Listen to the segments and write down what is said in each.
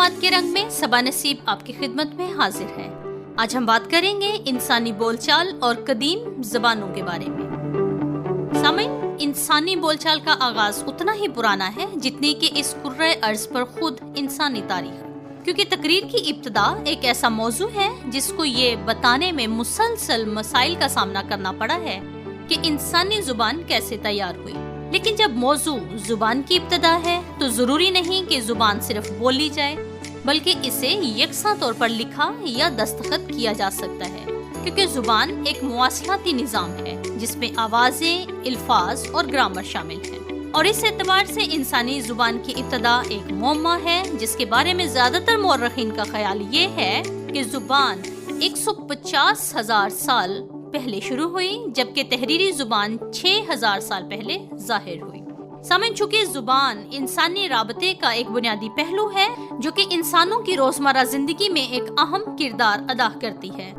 मालूमात के रंग में सबा नसीब आपकी खिदमत में हाजिर है। आज हम बात करेंगे इंसानी बोलचाल और कदीम ज़बानों के बारे में। सामीन, इंसानी बोलचाल का आगाज उतना ही पुराना है जितनी कि इस कुर्रे अर्ज पर खुद इंसानी तारीख, क्योंकि तकरीर की इब्तिदा एक ऐसा मौजू है जिसको ये बताने में मुसलसल मसाइल का सामना करना पड़ा है कि इंसानी जुबान कैसे तैयार हुई। लेकिन जब मौजू जुबान की इब्तिदा है तो जरूरी नहीं कि जुबान सिर्फ बोली जाए, बल्कि इसे यकसा तौर पर लिखा या दस्तखत किया जा सकता है, क्योंकि जुबान एक मुवासलाती निज़ाम है जिसमें आवाजें, अल्फाज और ग्रामर शामिल है। और इस एतबार से इंसानी जुबान की इब्तिदा एक मुअम्मा है जिसके बारे में ज्यादातर मौर्रखीन का ख्याल ये है कि जुबान 150,000 साल पहले शुरू हुई, जबकि तहरीरी जुबान 6,000 साल पहले जाहिर हुई। सामन, चूंकि जुबान इंसानी राबते का एक बुनियादी पहलू है जो कि इंसानों की रोजमर्रा जिंदगी में एक अहम किरदार अदा करती है,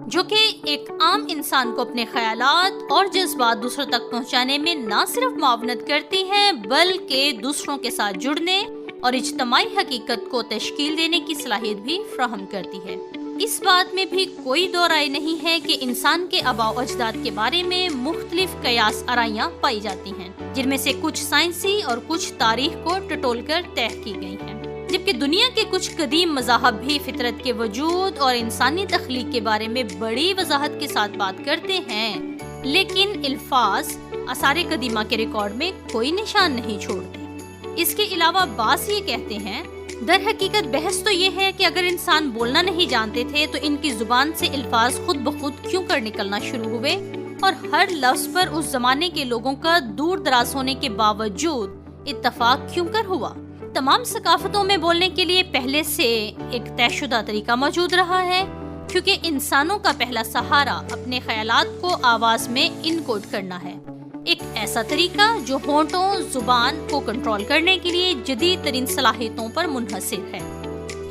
जो कि एक आम इंसान को अपने ख्यालात और जज्बात दूसरों तक पहुंचाने में न सिर्फ मुआवनत करती है बल्कि दूसरों के साथ जुड़ने और इज्तमाई हकीकत को तश्कील देने की सलाहियत भी फराहम करती है। इस बात में भी कोई दो राय नहीं है कि इंसान के आबा अजदाद के बारे में मुख्तलिफ कयास आराइयाँ पाई जाती हैं, जिनमें से कुछ साइंसी और कुछ तारीख को टटोल कर तय की गई हैं, जबकि दुनिया के कुछ कदीम मज़ाहब भी फितरत के वजूद और इंसानी तख्लीक के बारे में बड़ी वजाहत के साथ बात करते हैं, लेकिन अल्फाज आसारे कदीमा के रिकॉर्ड में कोई निशान नहीं छोड़ते। इसके अलावा बास ये कहते हैं, दर हकीकत बहस तो ये है कि अगर इंसान बोलना नहीं जानते थे तो इनकी जुबान से अल्फाज खुद ब खुद क्यों कर निकलना शुरू हुए, और हर लफ्ज पर उस जमाने के लोगों का दूर दराज होने के बावजूद इत्तफाक क्यों कर हुआ। तमाम सकाफतों में बोलने के लिए पहले से एक तयशुदा तरीका मौजूद रहा है, क्योंकि इंसानों का पहला सहारा अपने ख्यालात को आवाज में इनकोड करना है, एक ऐसा तरीका जो होंठों जुबान को कंट्रोल करने के लिए जदीद तरीन सलाहियतों पर मुनहसिर है।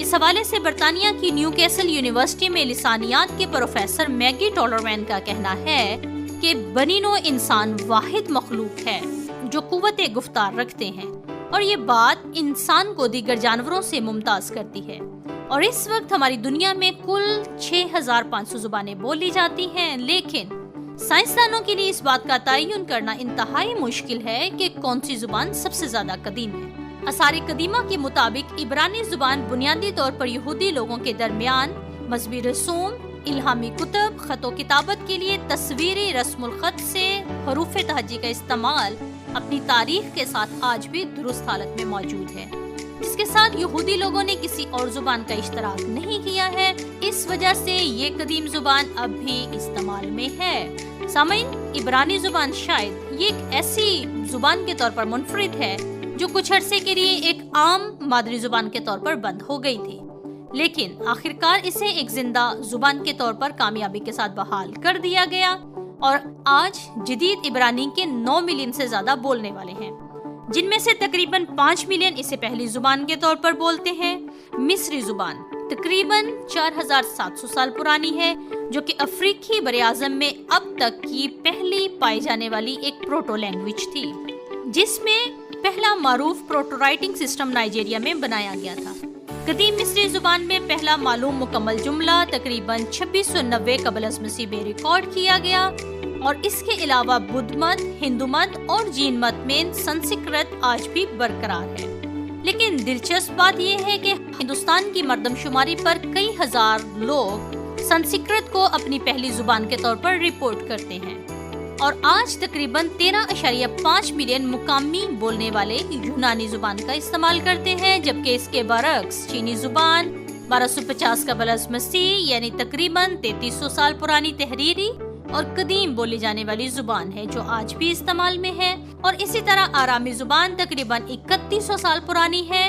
इस हवाले से बरतानिया की न्यूकैसल यूनिवर्सिटी में लिसानियात के प्रोफेसर मैगी टॉलरमैन का कहना है कि बनीनो इंसान वाहिद मखलूक है जो कुव्वते गुफ्तार रखते हैं, और ये बात इंसान को दीगर जानवरों से मुमताज करती है। और इस वक्त हमारी दुनिया में कुल 6,500 जुबानें बोली जाती हैं, लेकिन साइंसदानों के लिए इस बात का तयन करना इंतहाई मुश्किल है कि कौन सी जुबान सबसे ज्यादा कदीम है। आसारे कदीमा के मुताबिक इब्रानी जुबान बुनियादी तौर पर यहूदी लोगों के दरमियान मजहबी रसूम, इल्हामी कुतब, खतो किताबत के लिए तस्वीरी रस्मुल खत से हरूफ तहजी का इस्तेमाल अपनी तारीख के साथ आज भी दुरुस्त हालत में मौजूद है, जिसके साथ यहूदी लोगों ने किसी और जुबान का इश्तराक नहीं किया है। इस वजह से ये कदीम जुबान अब भी इस्तेमाल में है। सामीन, इब्रानी जुबान शायद ये एक ऐसी जुबान के तौर पर मुनफरिद है जो कुछ अरसे के लिए एक आम मादरी जुबान के तौर पर बंद हो गई थी, लेकिन आखिरकार इसे एक जिंदा जुबान के तौर पर कामयाबी के साथ बहाल कर दिया गया, और आज जदीद इब्रानी के 9 मिलियन से ज्यादा बोलने वाले हैं, जिनमें से तकरीबन 5 मिलियन इसे पहली जुबान के तौर पर बोलते हैं। मिस्री जुबान तकरीबन 4,700 साल पुरानी है, जो कि अफ्रीकी बरे-आज़म में अब तक की पहली पाई जाने वाली एक प्रोटो लैंग्वेज थी, जिसमें पहला मारूफ प्रोटो राइटिंग सिस्टम नाइजीरिया में बनाया गया था। कदीम मिस्री जुबान में पहला मालूम मुकम्मल जुमला तकरीबन 2690 कबल अज़ मसीह में रिकॉर्ड किया गया, और इसके अलावा बुद्ध मत, हिंदू मत और जैन मत में संस्कृत आज भी बरकरार है। लेकिन दिलचस्प बात यह है कि हिंदुस्तान की मर्दमशुमारी पर कई हजार लोग संस्कृत को अपनी पहली जुबान के तौर पर रिपोर्ट करते हैं, और आज तकरीबन 13.5 मिलियन मुकामी बोलने वाले यूनानी जुबान का इस्तेमाल करते हैं, जबकि इसके बरक्स चीनी जुबान 1250 कबल अज़ मसीह यानी तकरीबन 3300 साल पुरानी तहरीरी और कदीम बोली जाने वाली जुबान है जो आज भी इस्तेमाल में है। और इसी तरह आरामी जुबान तकरीबन 3100 साल पुरानी है।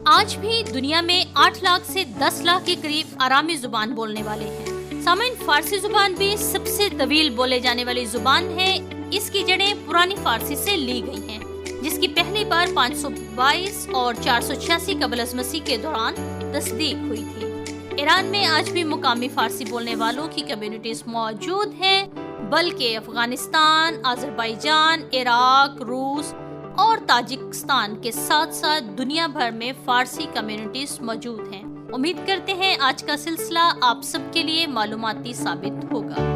आज भी दुनिया में 8 लाख से 10 लाख के करीब आरामी जुबान बोलने वाले हैं। सामीन, फारसी जुबान भी सबसे तवील बोले जाने वाली जुबान है। इसकी जड़ें पुरानी फारसी से ली गई हैं, जिसकी पहली बार 522 और 486 कबल अज़ मसीह के दौरान तस्दीक हुई थी। ईरान में आज भी मुकामी फारसी बोलने वालों की कम्युनिटीज मौजूद हैं, बल्कि अफगानिस्तान, अजरबैजान, इराक, रूस, اور تاجکستان کے ساتھ ساتھ دنیا بھر میں فارسی کمیونٹیز موجود ہیں۔ امید کرتے ہیں آج کا سلسلہ آپ سب کے لیے معلوماتی ثابت ہوگا۔